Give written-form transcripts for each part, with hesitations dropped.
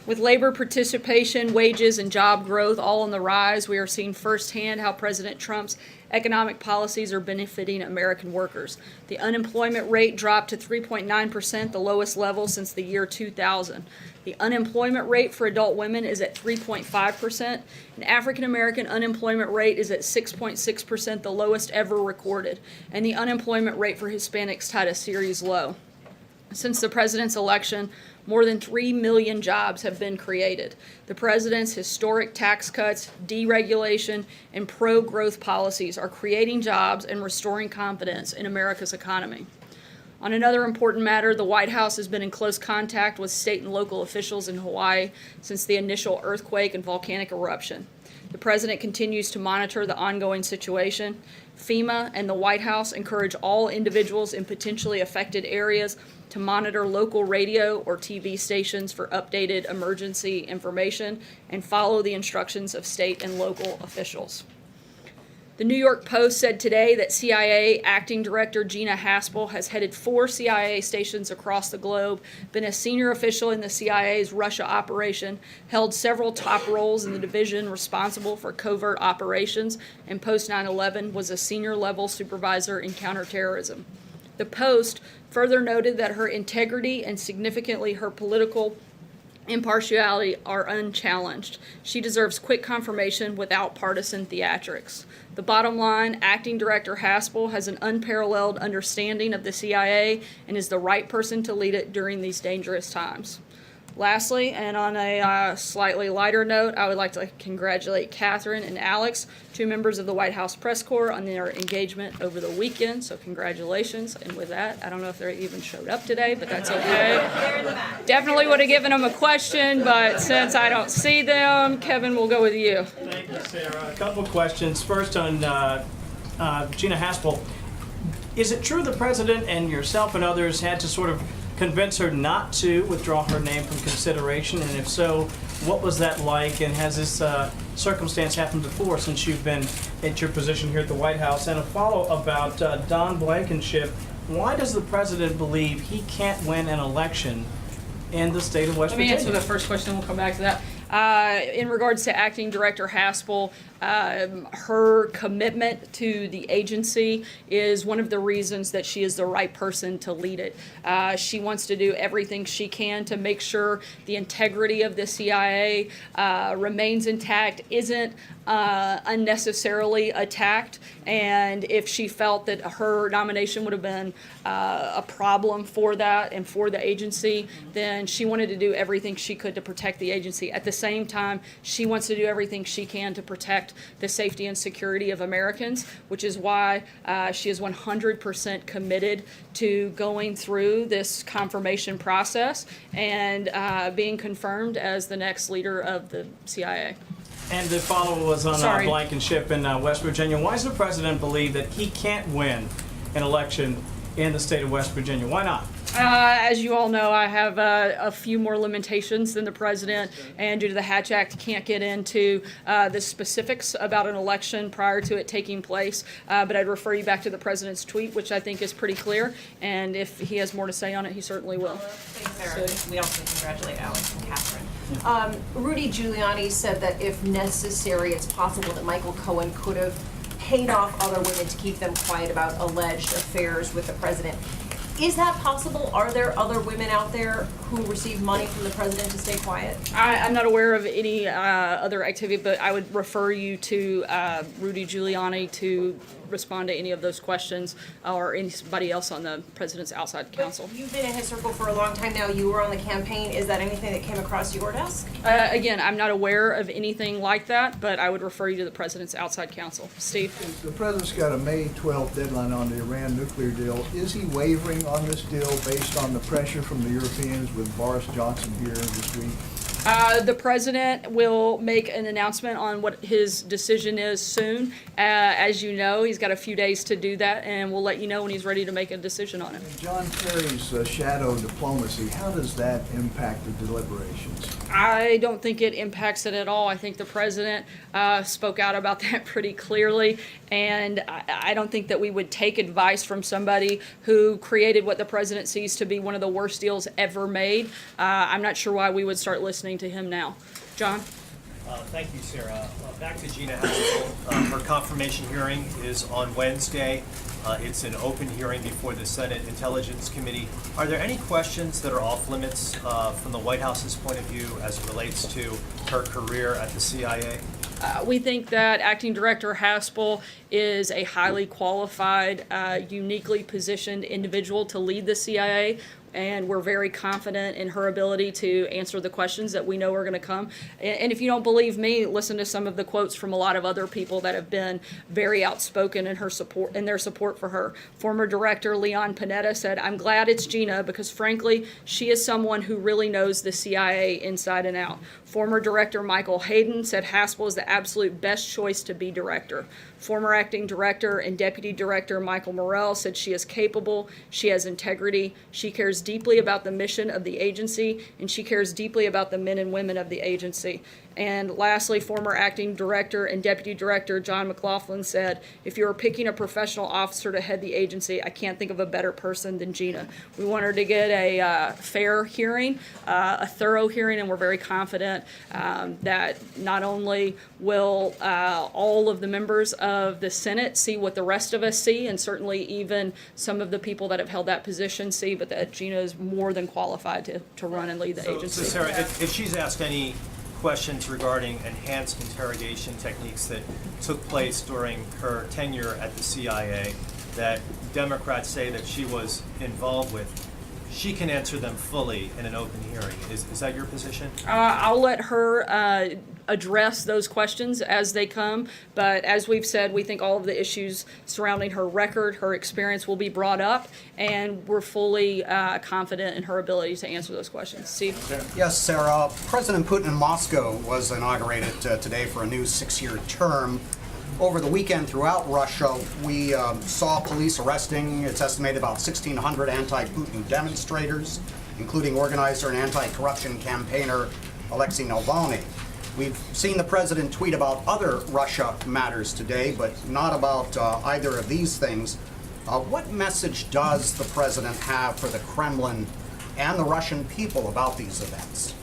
With labor participation, wages, and job growth all on the rise, we are seeing firsthand how President Trump's economic policies are benefiting American workers. The unemployment rate dropped to 3.9%, the lowest level since the year 2000. The unemployment rate for adult women is at 3.5%, and African American unemployment rate is at 6.6%, the lowest ever recorded, and the unemployment rate for Hispanics tied a series low. Since the president's election, more than 3 million jobs have been created. The president's historic tax cuts, deregulation, and pro-growth policies are creating jobs and restoring confidence in America's economy. On another important matter, the White House has been in close contact with state and local officials in Hawaii since the initial earthquake and volcanic eruption. The president continues to monitor the ongoing situation. FEMA and the White House encourage all individuals in potentially affected areas to monitor local radio or TV stations for updated emergency information and follow the instructions of state and local officials. The New York Post said today that CIA Acting Director Gina Haspel has headed 4 CIA stations across the globe, been a senior official in the CIA's Russia operation, held several top roles in the division responsible for covert operations, and post 9/11 was a senior level supervisor in counterterrorism. The Post further noted that her integrity and significantly her political impartiality are unchallenged. She deserves quick confirmation without partisan theatrics. The bottom line, Acting Director Haspel has an unparalleled understanding of the CIA and is the right person to lead it during these dangerous times. Lastly, and on a slightly lighter note, I would like to congratulate Catherine and Alex, 2 members of the White House Press Corps, on their engagement over the weekend. So congratulations. And with that, I don't know if they even showed up today, but that's okay. Definitely would have given them a question, but since I don't see them, Kevin, we'll go with you. Thank you, Sarah. A couple of questions. First on Gina Haspel. Is it true the president and yourself and others had to sort of convince her not to withdraw her name from consideration? And if so, what was that like? And has this circumstance happened before since you've been at your position here at the White House? And a follow about Don Blankenship. Why does the president believe he can't win an election in the state of West Virginia? Let me answer the first question, we'll come back to that. In regards to Acting Director Haspel, her commitment to the agency is one of the reasons that she is the right person to lead it. She wants to do everything she can to make sure the integrity of the CIA remains intact, isn't unnecessarily attacked, and if she felt that her nomination would have been a problem for that and for the agency, then she wanted to do everything she could to protect the agency. At the same time, she wants to do everything she can to protect the safety and security of Americans, which is why she is 100% committed to going through this confirmation process and being confirmed as the next leader of the CIA. And the follow was on Blankenship in West Virginia. Why does the president believe that he can't win an election in the state of West Virginia? Why not? As you all know, I have a few more limitations than the president, and due to the Hatch Act, can't get into the specifics about an election prior to it taking place. But I'd refer you back to the president's tweet, which I think is pretty clear, and if he has more to say on it, he certainly will. Thanks, Sarah. We also congratulate Alex and Catherine. Rudy Giuliani said that if necessary, it's possible that Michael Cohen could have paid off other women to keep them quiet about alleged affairs with the president. Is that possible? Are there other women out there who receive money from the president to stay quiet? I'm not aware of any other activity, but I would refer you to Rudy Giuliani to respond to any of those questions, or anybody else on the president's outside counsel. But you've been in his circle for a long time now. You were on the campaign. Is that anything that came across your desk? Again, I'm not aware of anything like that, but I would refer you to the president's outside counsel. Steve? The president's got a May 12th deadline on the Iran nuclear deal. Is he wavering on this deal based on the pressure from the Europeans with Boris Johnson here this week? The president will make an announcement on what his decision is soon. As you know, he's got a few days to do that, and we'll let you know when he's ready to make a decision on it. And John Kerry's shadow diplomacy, how does that impact the deliberations? I don't think it impacts it at all. I think the president spoke out about that pretty clearly, and I don't think that we would take advice from somebody who created what the president sees to be one of the worst deals ever made. I'm not sure why we would start listening turning to him now. John? Thank you, Sarah. Back to Gina Haspel. Her confirmation hearing is on Wednesday. It's an open hearing before the Senate Intelligence Committee. Are there any questions that are off limits from the White House's point of view as it relates to her career at the CIA? We think that Acting Director Haspel is a highly qualified, uniquely positioned individual to lead the CIA, and we're very confident in her ability to answer the questions that we know are going to come. And if you don't believe me, listen to some of the quotes from a lot of other people that have been very outspoken in her support, in their support for her. Former Director Leon Panetta said, "I'm glad it's Gina because frankly, she is someone who really knows the CIA inside and out." Former Director Michael Hayden said Haspel is the absolute best choice to be director. Former Acting Director and Deputy Director Michael Morrell said she is capable, she has integrity, she cares deeply about the mission of the agency, and she cares deeply about the men and women of the agency. And lastly, former Acting Director and Deputy Director John McLaughlin said, "If you were picking a professional officer to head the agency, I can't think of a better person than Gina." We want her to get a fair hearing, a thorough hearing, and we're very confident that not only will all of the members of the Senate see what the rest of us see, and certainly even some of the people that have held that position see, but that Gina is more than qualified to run and lead the So agency. Sarah, if she's asked any questions regarding enhanced interrogation techniques that took place during her tenure at the CIA that Democrats say that she was involved with, she can answer them fully in an open hearing. Is that your position? I'll let her address those questions as they come, but as we've said, we think all of the issues surrounding her record, her experience will be brought up, and we're fully confident in her ability to answer those questions. Steve? Yes, Sarah. President Putin in Moscow was inaugurated today for a new 6-year term. Over the weekend throughout Russia, we saw police arresting, it's estimated, about 1,600 anti-Putin demonstrators, including organizer and anti-corruption campaigner Alexei Navalny. We've seen the president tweet about other Russia matters today, but not about either of these things. What message does the president have for the Kremlin and the Russian people about these events?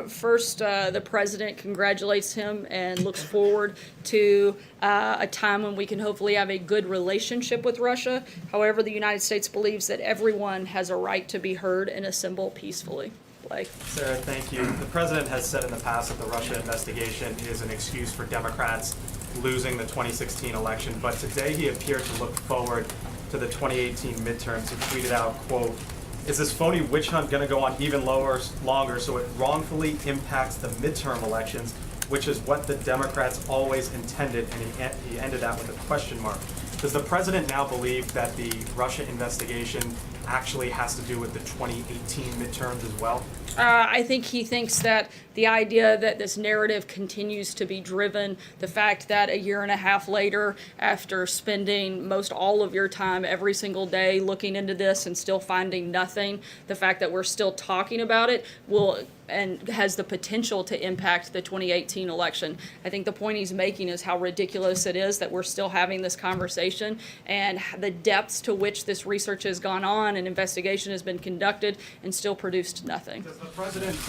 First, the president congratulates him and looks forward to a time when we can hopefully have a good relationship with Russia. However, the United States believes that everyone has a right to be heard and assemble peacefully. Blake? Sarah, thank you. The president has said in the past that the Russia investigation is an excuse for Democrats losing the 2016 election, but today he appeared to look forward to the 2018 midterms. He tweeted out, quote, "Is this phony witch hunt going to go on even longer so it wrongfully impacts the midterm elections, which is what the Democrats always intended," and he ended that with a question mark. Does the president now believe that the Russia investigation actually has to do with the 2018 midterms as well? I think he thinks that the idea that this narrative continues to be driven, the fact that a year and a half later, after spending most all of your time every single day looking into this and still finding nothing, the fact that we're still talking about it will and has the potential to impact the 2018 election. I think the point he's making is how ridiculous it is that we're still having this conversation and the depths to which this research has gone on and investigation has been conducted and still produced nothing. Is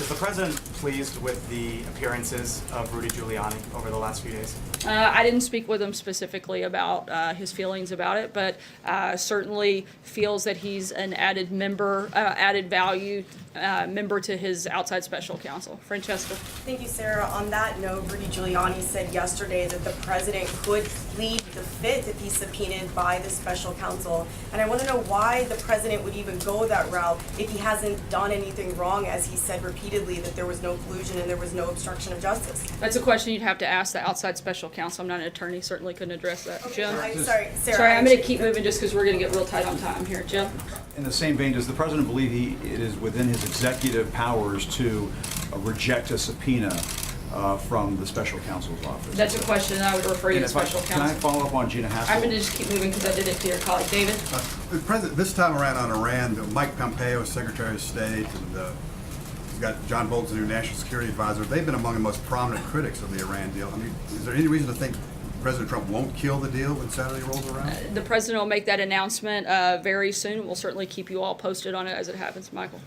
the president pleased with the appearances of Rudy Giuliani over the last few days? I didn't speak with him specifically about his feelings about it, but certainly feels that he's an added member, added value member to his outside special counsel. Francesca. Thank you, Sarah. On that note, Rudy Giuliani said yesterday that the president could plead the fifth if he's subpoenaed by the special counsel. And I want to know why the president would even go that route if he hasn't done anything wrong, as he said repeatedly that there was no collusion and there was no obstruction of justice. That's a question you'd have to ask the outside special counsel. I'm not an attorney, certainly couldn't address that. Jim? Sorry, Sarah. Sorry, I'm going to keep moving just because we're going to get real tight on time here. Jim? In the same vein, does the president believe it is within his executive powers to reject a subpoena from the special counsel's office? That's a question I would refer you to And if I- special Can I counsel. follow up on Gina Haspel? I'm going to just keep moving because I did it to your colleague. David? The president, this time around on Iran, Mike Pompeo, Secretary of State, and you've got John Bolton, your National Security Advisor. They've been among the most prominent critics of the Iran deal. I mean, is there any reason to think President Trump won't kill the deal when Saturday rolls around? The president will make that announcement very soon. We'll certainly keep you all posted on it as it happens. Michael?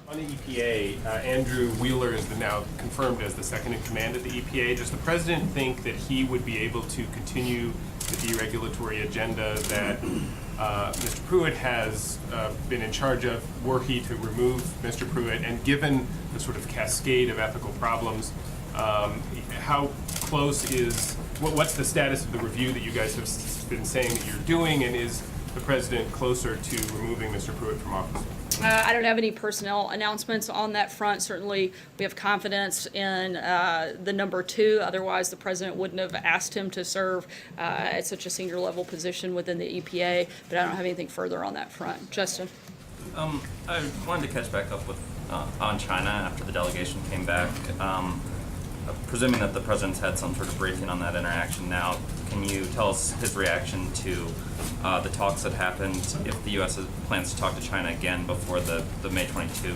On the EPA, Andrew Wheeler is now confirmed as the second in command of the EPA. Does the president think that he would be able to continue the deregulatory agenda that Mr. Pruitt has been in charge of, were he to remove Mr. Pruitt? And given the sort of cascade of ethical problems, how close is, what's the status of the review that you guys have been saying that you're doing, and is the president closer to removing Mr. Pruitt from office? I don't have any personnel announcements on that front. Certainly, we have confidence in the number two. Otherwise, the president wouldn't have asked him to serve at such a senior level position within the EPA. But I don't have anything further on that front. Justin? I wanted to catch back up with on China after the delegation came back. Presuming that the president's had some sort of briefing on that interaction now, can you tell us his reaction to the talks that happened, if the U.S. plans to talk to China again before the May 22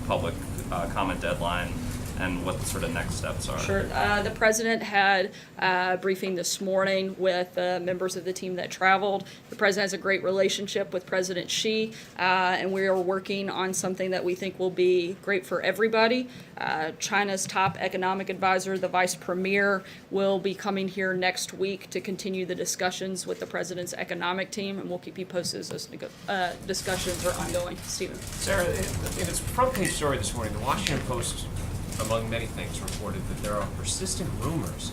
public comment deadline, and what the sort of next steps are? Sure. The president had a briefing this morning with members of the team that traveled. The president has a great relationship with President Xi, and we are working on something that we think will be great for everybody. China's top economic advisor, the vice premier, will be coming here next week to continue the discussions with the president's economic team, and we'll keep you posted as those discussions are ongoing. Stephen? Sarah, in its front page story this morning, the Washington Post, among many things, reported that there are persistent rumors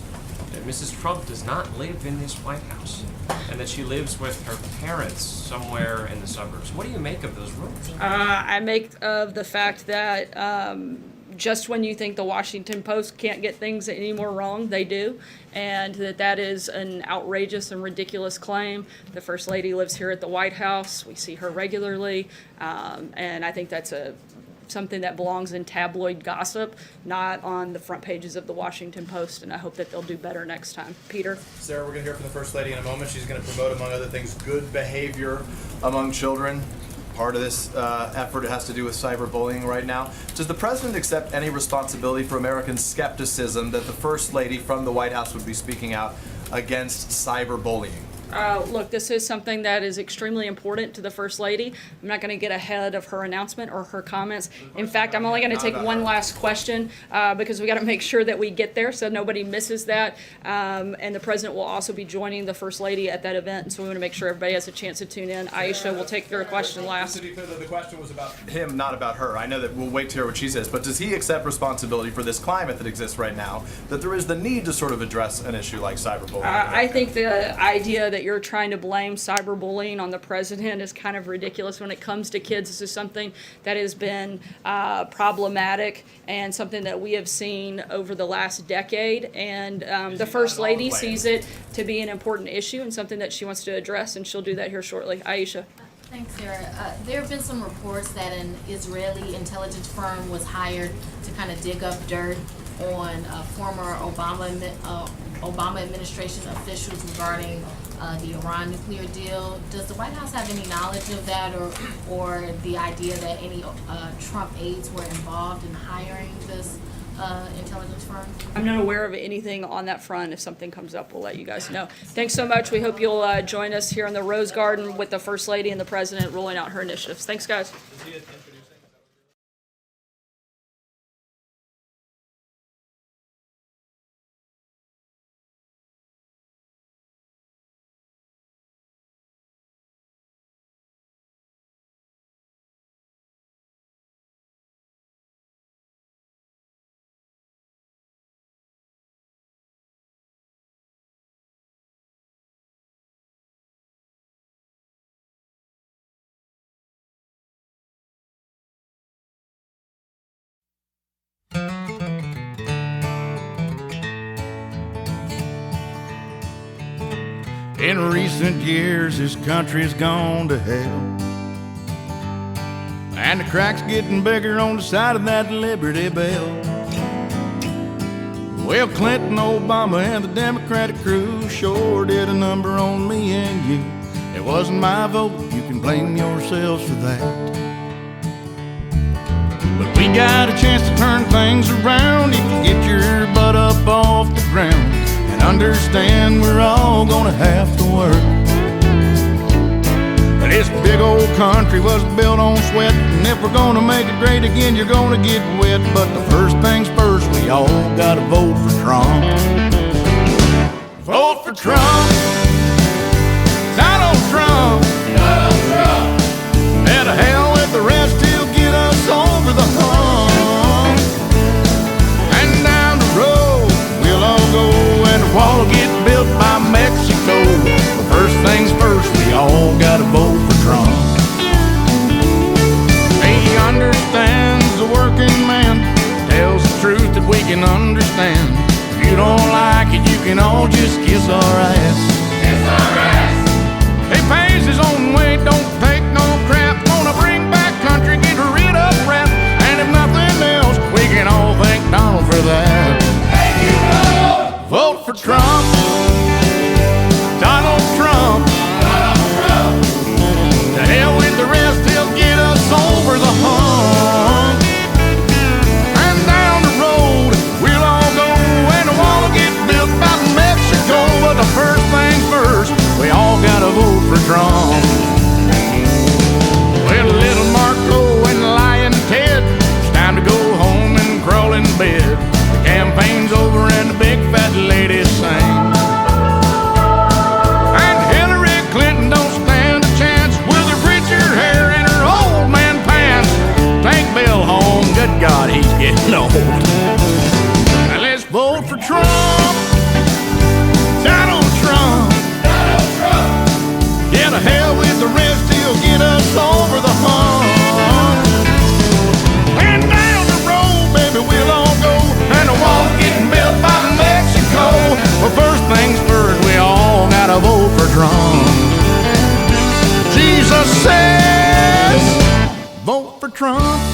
that Mrs. Trump does not live in this White House and that she lives with her parents somewhere in the suburbs. What do you make of those rumors? I make of the fact that just when you think the Washington Post can't get things any more wrong, they do, and that is an outrageous and ridiculous claim. The First Lady lives here at the White House. We see her regularly, and I think that's something that belongs in tabloid gossip, not on the front pages of the Washington Post, and I hope that they'll do better next time. Peter? Sarah, we're going to hear from the First Lady in a moment. She's going to promote, among other things, good behavior among children. Part of this effort has to do with cyberbullying right now. Does the president accept any responsibility for American skepticism that the First Lady from the White House would be speaking out against cyberbullying? Look, this is something that is extremely important to the First Lady. I'm not going to get ahead of her announcement or her comments. In fact, I'm only going to take one last question because we got to make sure that we get there so nobody misses that. And the president will also be joining the First Lady at that event, and so we want to make sure everybody has a chance to tune in. Aisha will take your question last. To be clear, the question was about him, not about her. I know that we'll wait to hear what she says, but does he accept responsibility for this climate that exists right now, that there is the need to sort of address an issue like cyberbullying? I think the idea that you're trying to blame cyberbullying on the president is kind of ridiculous when it comes to kids. This is something that has been problematic and something that we have seen over the last decade, and the First Lady sees it to be an important issue and something that she wants to address, and she'll do that here shortly. Aisha. Thanks, Sarah. There have been some reports that an Israeli intelligence firm was hired to kind of dig up dirt on former Obama administration officials regarding the Iran nuclear deal. Does the White House have any knowledge of that, or the idea that any Trump aides were involved in hiring this intelligence firm? I'm not aware of anything on that front. If something comes up, we'll let you guys know. Thanks so much. We hope you'll join us here in the Rose Garden with the First Lady and the President rolling out her initiatives. Thanks, guys. In recent years, this country's gone to hell, and the cracks getting bigger on the side of that Liberty Bell. Well, Clinton, Obama, and the Democratic crew sure did a number on me and you. It wasn't my vote, you can blame yourselves for that. But we got a chance to turn things around if you get your butt up off the ground and understand we're all gonna have to work. But This big old country was built on sweat, and if we're gonna make it great again, you're gonna get wet. But the first things first, we all gotta vote for Trump. Vote for Trump. Donald Trump. Donald Trump. And to hell with the rest, he'll get us over the hump. And down the road, we'll all go, and the wall will get built by Mexico. But first things first, we all gotta vote for Trump. He understands the working man, tells the truth that we can understand. If you don't like it, you can all just kiss our ass. Kiss our ass. He pays his own way, don't take no crap. Gonna bring back country, get rid of rap. And if nothing else, we can all thank Donald for that. Thank you, Donald. Vote for Trump. Donald Trump. Donald Trump. To hell with the rest, he'll get us over the hump. And down the road, we'll all go, and the wall will get built by Mexico. But the first things first, we all gotta vote for Trump. Well, little Marco and Lion Ted, it's time to go home and crawl in bed. The campaign's over and the big fat ladies sing. And Hillary Clinton don't stand a chance with her preacher hair and her old man pants. Take Bill home, good God, he's getting old. Now let's vote for Trump. Donald Trump. Donald Trump. Yeah, to hell with the rest, he'll get us over the hump. And down the road, baby, we'll all go, and the wall's getting built by Mexico. But first things first, we all gotta vote for Trump. Jesus says, vote for Trump.